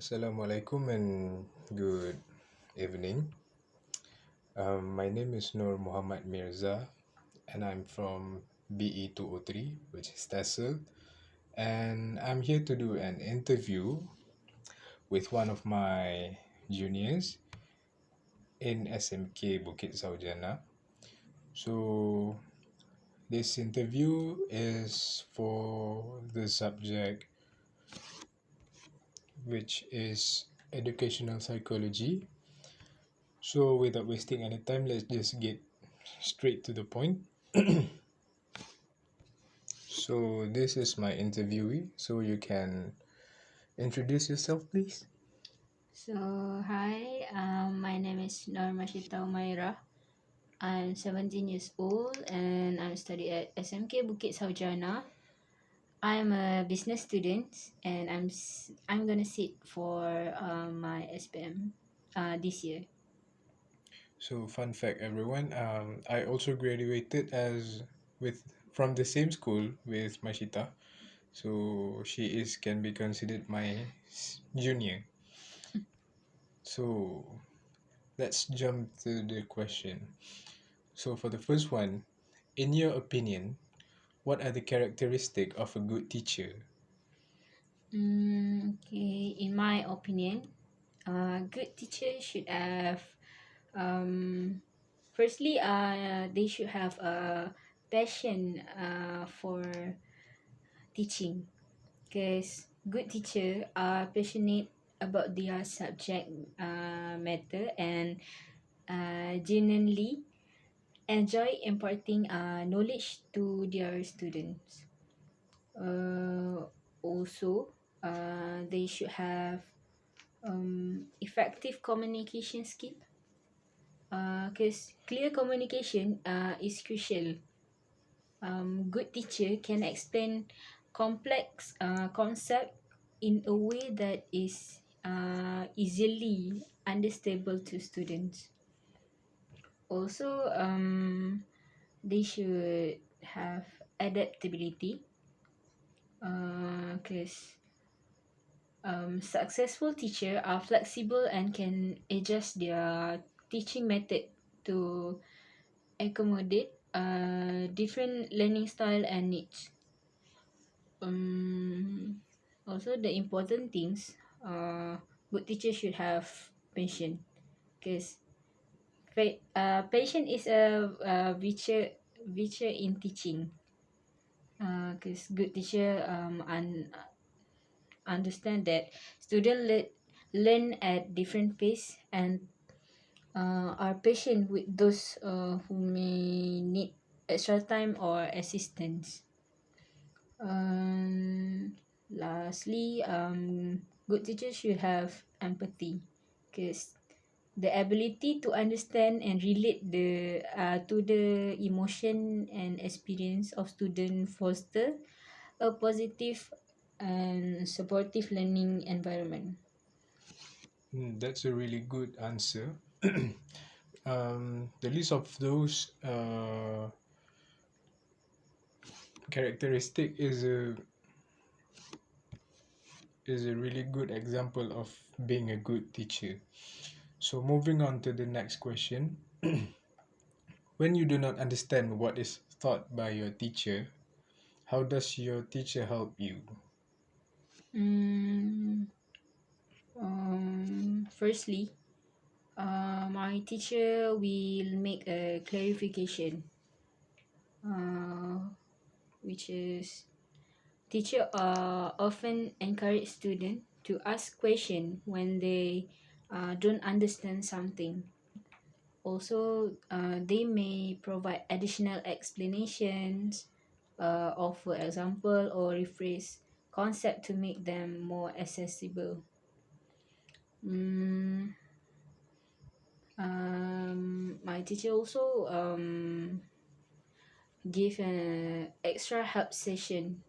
Assalamualaikum and good evening. My name is Nur Muhammad Mirza and I'm from BE 203, which is TESOL, and I'm here to do an interview with one of my juniors in SMK Bukit Saujana. So, this interview is for the subject which is educational psychology. So, without wasting any time, let's just get straight to the point. So, this is my interviewee. So, you can introduce yourself, please. So, hi, my name is Norma Shita Umaira. I'm 17 years old and I'm studying at SMK Bukit Saujana. I'm a business student and I'm gonna sit for my SPM this year. So, fun fact, everyone. I also graduated as with from the same school with Mashita. So, she is can be considered my junior. So, let's jump to the question. So, for the first one, in your opinion, what are the characteristic of a good teacher? Okay, in my opinion, good teachers should have firstly they should have a passion for teaching because good teacher are passionate about their subject matter and genuinely enjoy imparting knowledge to their students. Also, they should have effective communication skill because clear communication is crucial. Good teacher can explain complex concept in a way that is easily understandable to students. Also, they should have adaptability because successful teacher are flexible and can adjust their teaching method to accommodate different learning style and needs. Um, Also, the important things, good teachers should have patience because patience is a virtue in teaching. Because good teacher understand that student learn at different pace and are patient with those who may need extra time or assistance. Lastly, good teachers should have empathy because the ability to understand and relate to the emotion and experience of student foster a positive and supportive learning environment. That's a really good answer. The list of those characteristic is a really good example of being a good teacher. So moving on to the next question. When you do not understand what is taught by your teacher, how does your teacher help you? Mm, Firstly, my teacher will make a clarification, uh, which is teacher often encourage students to ask question when they don't understand something. Also, they may provide additional explanations, offer example or rephrase concept to make them more accessible. Mm, my teacher also give an extra help session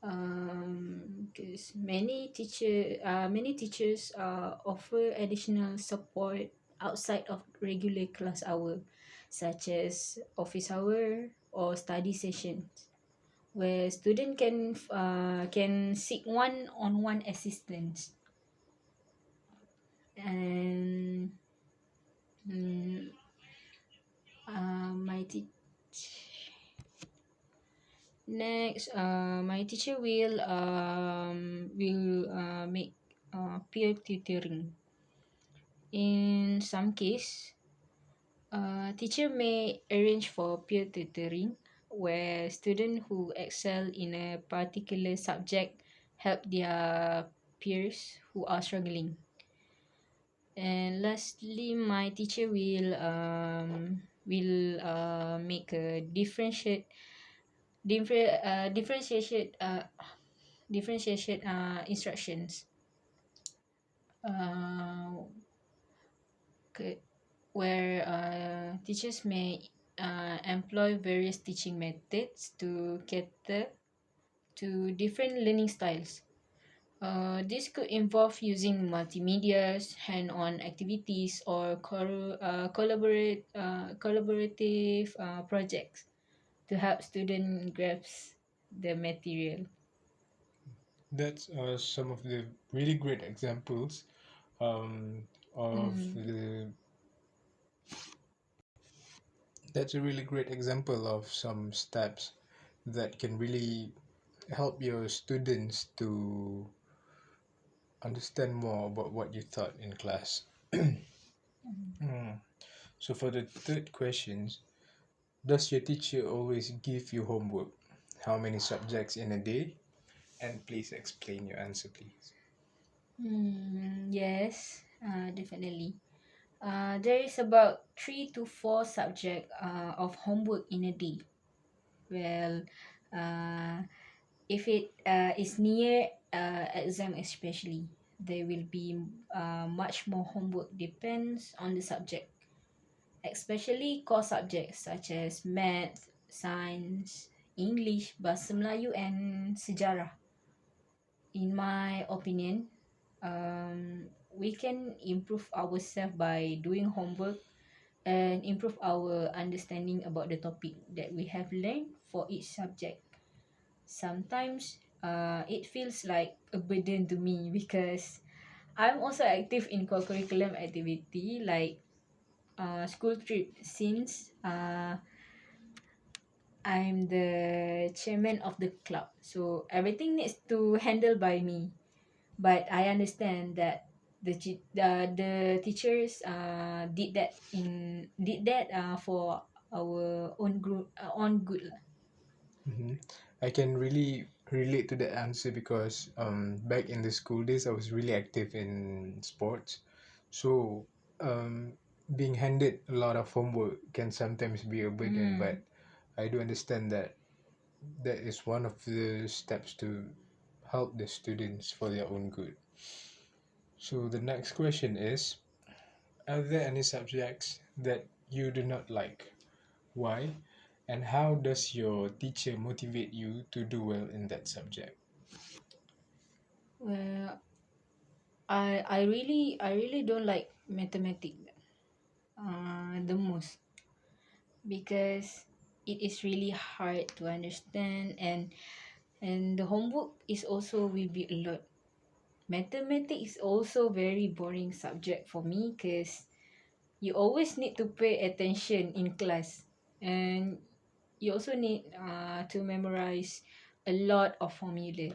because many teachers offer additional support outside of regular class hour, such as office hour or study sessions, where student can seek one-on-one assistance. And mm, my next, my teacher will make peer tutoring. In some case, teacher may arrange for peer tutoring where students who excel in a particular subject help their peers who are struggling. And lastly, my teacher will make a differentiated instructions. Uh, where teachers may employ various teaching methods to cater to different learning styles. This could involve using multimedias, hand-on activities, or collaborative projects to help students grasp the material. That's some of the really great examples of Mm. the. That's a really great example of some steps that can really help your students to understand more about what you taught in class. Mm. So for the third questions, does your teacher always give you homework? How many subjects in a day? And please explain your answer, please. Yes, definitely. There is about 3 to 4 subject of homework in a day. Well, uh, if it is near exam especially, there will be much more homework depends on the subject, especially core subjects such as math, science, English, Bahasa Melayu and Sejarah. In my opinion, we can improve ourselves by doing homework and improve our understanding about the topic that we have learned for each subject. Sometimes it feels like a burden to me because I'm also active in co-curriculum activity like school trip since I'm the chairman of the club. So everything needs to handle by me. But I understand that the teachers did that for our own group on good lah. Mm-hmm. I can really relate to that answer because back in the school days, I was really active in sports. So being handed a lot of homework can sometimes be a burden, Mm. but I do understand that that is one of the steps to help the students for their own good. So the next question is, are there any subjects that you do not like? Why? And how does your teacher motivate you to do well in that subject? Well, I really don't like mathematics the most because it is really hard to understand and the homework is also will be a lot. Mathematics is also very boring subject for me because you always need to pay attention in class and you also need to memorize a lot of formula.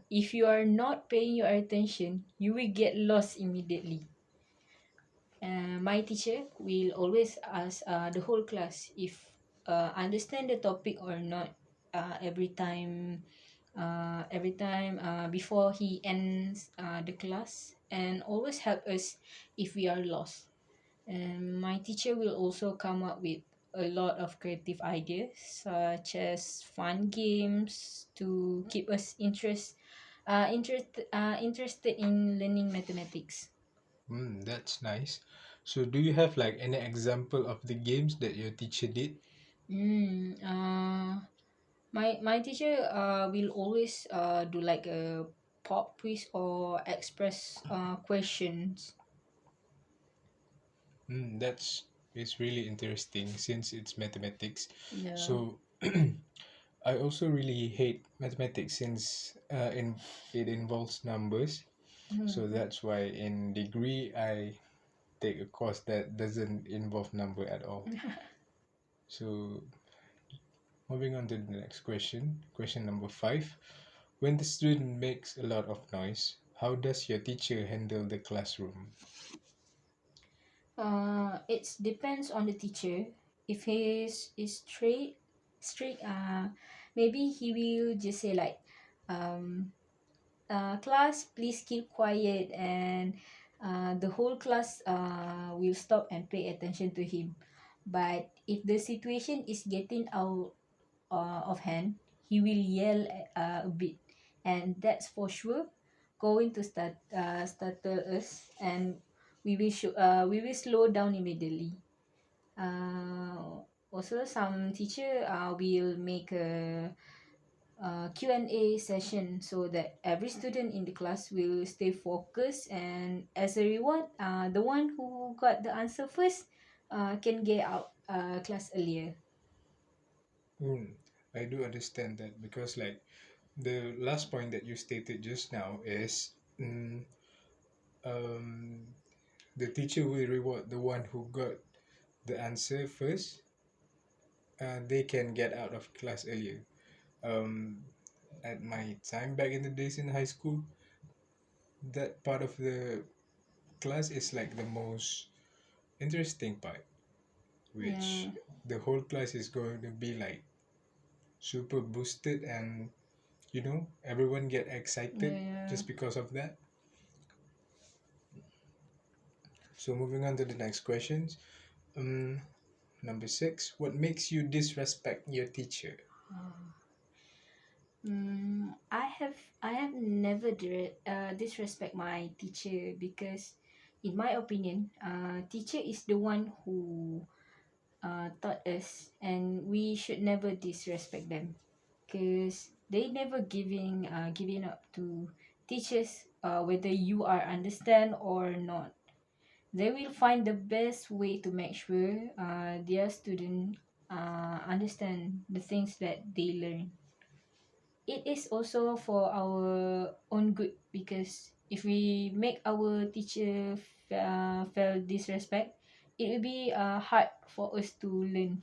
If you are not paying your attention, you will get lost immediately. My teacher will always ask the whole class if understand the topic or not every time before he ends the class and always help us if we are lost. And my teacher will also come up with a lot of creative ideas such as fun games to keep us interested in learning mathematics. That's nice. So, do you have like any example of the games that your teacher did? Mm, uh, my teacher will always do like a pop quiz or express questions. That's it's really interesting since it's mathematics. Yeah. So, I also really hate mathematics since it involves numbers. So Mm. that's why in degree I take a course that doesn't involve number at all. So moving on to the next question, question number 5. When the student makes a lot of noise, how does your teacher handle the classroom? It depends on the teacher. If is strict, maybe he will just say like, um, class, please keep quiet, and the whole class will stop and pay attention to him. But if the situation is getting out of hand, he will yell a bit, and that's for sure going to startle us, and we will slow down immediately. Also, some teacher will make a Q&A session so that every student in the class will stay focused, and as a reward, the one who got the answer first can get out class earlier. Hmm, I do understand that because like the last point that you stated just now is um, the teacher will reward the one who got the answer first. They can get out of class earlier. Um, at my time back in the days in high school, that part of the class is like the most interesting part, which Yeah, the whole class is going to be like super boosted, and everyone get excited yeah. just because of that. So moving on to the next questions. um Number 6, what makes you disrespect your teacher? I have never disrespect my teacher, because in my opinion, teacher is the one who taught us, and we should never disrespect them, because they never giving up to teachers, whether you are understand or not. They will find the best way to make sure their student understand the things that they learn. It is also for our own good, because if we make our teacher feel disrespect, it will be hard for us to learn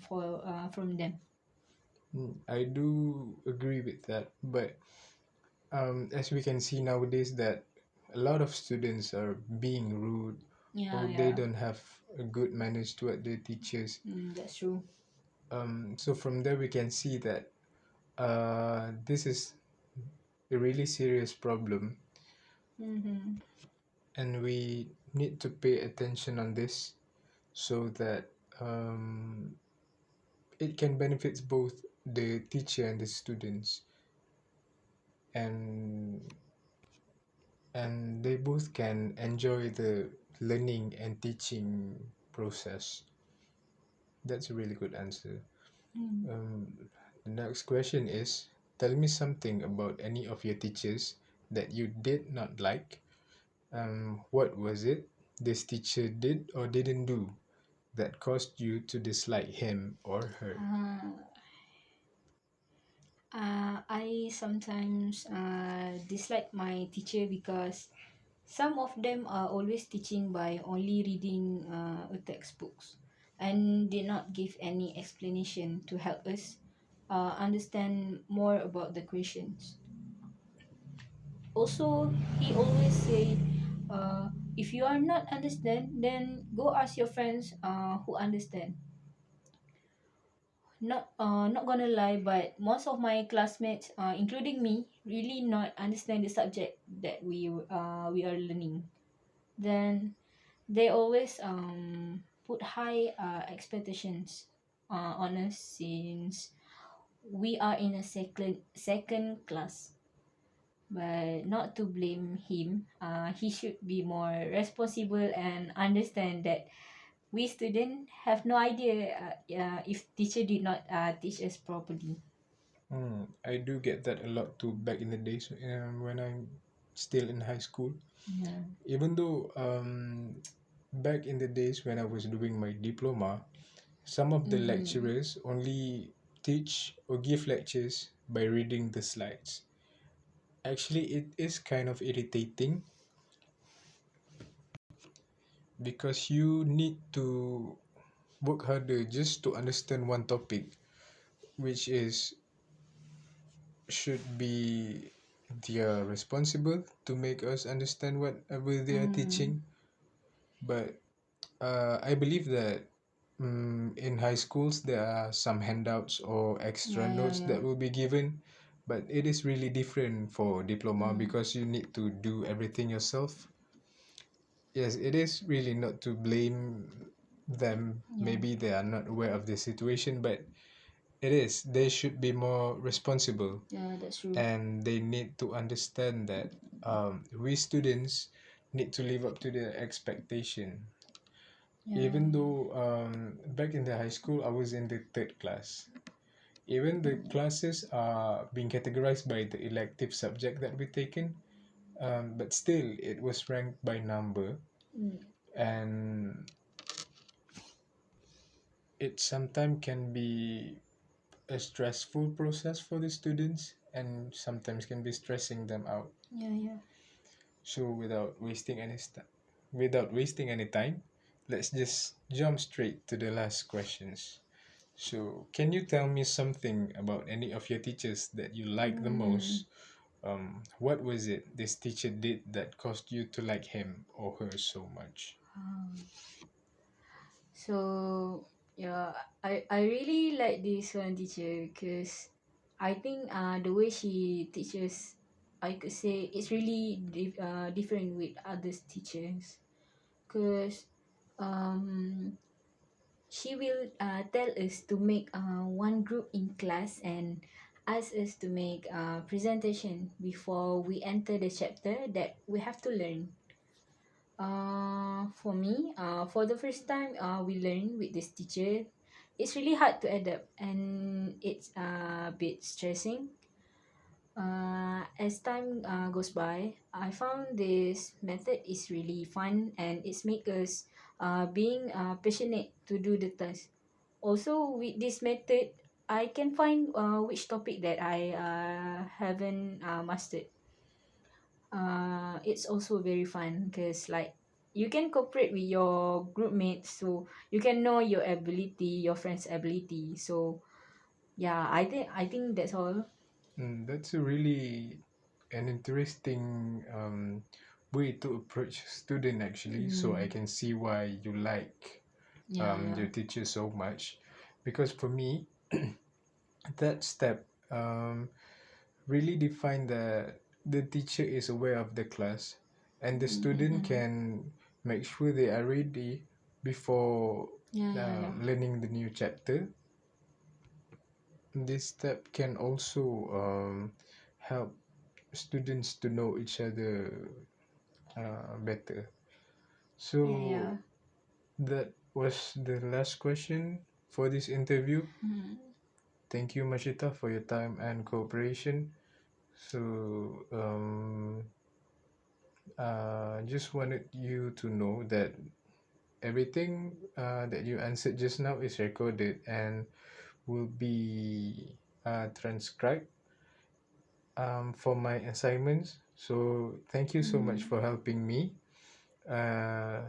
from them. I do agree with that, but as we can see nowadays that a lot of students are being rude, Yeah, or they yeah. don't have a good manners toward their teachers. That's true. So from there we can see that this is a really serious problem, Mm-hmm. and we need to pay attention on this so that um, it can benefit both the teacher and the students, and they both can enjoy the learning and teaching process. That's a really good answer. Mm. um, the next question is, tell me something about any of your teachers that you did not like. What was it this teacher did or didn't do that caused you to dislike him or her? Uh, I sometimes dislike my teacher, because some of them are always teaching by only reading a textbooks, and did not give any explanation to help us understand more about the questions. Also, he always say, if you are not understand, then go ask your friends who understand. Not gonna lie, but most of my classmates, including me, really not understand the subject that we are learning. Then they always put high expectations on us, since we are in a second class. But not to blame him, he should be more responsible and understand that we student have no idea if teacher did not teach us properly. I do get that a lot too back in the days when I'm still in high school. Yeah. Even though back in the days when I was doing my diploma, some of the Mm-hmm. lecturers only teach or give lectures by reading the slides. Actually, it is kind of irritating because you need to work harder just to understand one topic, which is should be they are responsible to make us understand whatever they are teaching. But I believe that in high schools there are some handouts or extra Yeah, yeah, notes yeah. that will be given, but it is really different for diploma because you need to do everything yourself. Yes, it is really not to blame them. Yeah, Maybe they are not aware of the situation, but it is. They should be more responsible yeah, that's true. and they need to understand that we students need to live up to the expectation. Yeah, Even though back in the high school, I was in the third class. Even the classes are being categorized by the elective subject that we taken, but still it was ranked by number, mm, and it sometimes can be a stressful process for the students and sometimes can be stressing them out. yeah, yeah. So without wasting any time, let's just jump straight to the last questions. So, can you tell me something about any of your teachers that you like the Mm. most? What was it this teacher did that caused you to like him or her so much? So yeah, I really like this one teacher because I think the way she teaches, I could say it's really different with other teachers because um she will tell us to make one group in class and ask us to make presentation before we enter the chapter that we have to learn. For me, for the first time we learn with this teacher, it's really hard to adapt and it's a bit stressing. As time goes by, I found this method is really fun and it's make us being passionate to do the task. Also, with this method, I can find which topic that I haven't mastered. It's also very fun because like you can cooperate with your group mates, so you can know your ability, your friend's ability. So yeah, I think that's all. That's a really an interesting way to approach student actually. So I Mm, can see why you like yeah, yeah. your teacher so much, because for me that step really define that the teacher is aware of the class and the student Mm-hmm. can make sure they are ready before Yeah, yeah, yeah. learning the new chapter. This step can also help students to know each other better. Yeah, yeah. So that was the last question for this interview. Mm. Thank you, Mashita, for your time and cooperation. So, just wanted you to know that everything that you answered just now is recorded and will be transcribed for my assignments. So, thank you so much Mm. for helping me. Uh,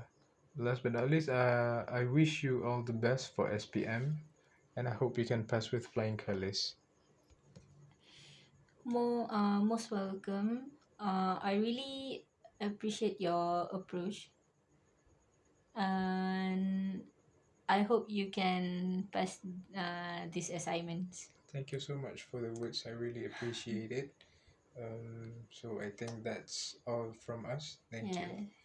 Last but not least, I wish you all the best for SPM and I hope you can pass with flying colors. Most welcome. I really appreciate your approach, and I hope you can pass these assignments. Thank you so much for the words. I really appreciate it. So I think that's all from us. Thank you. Yeah.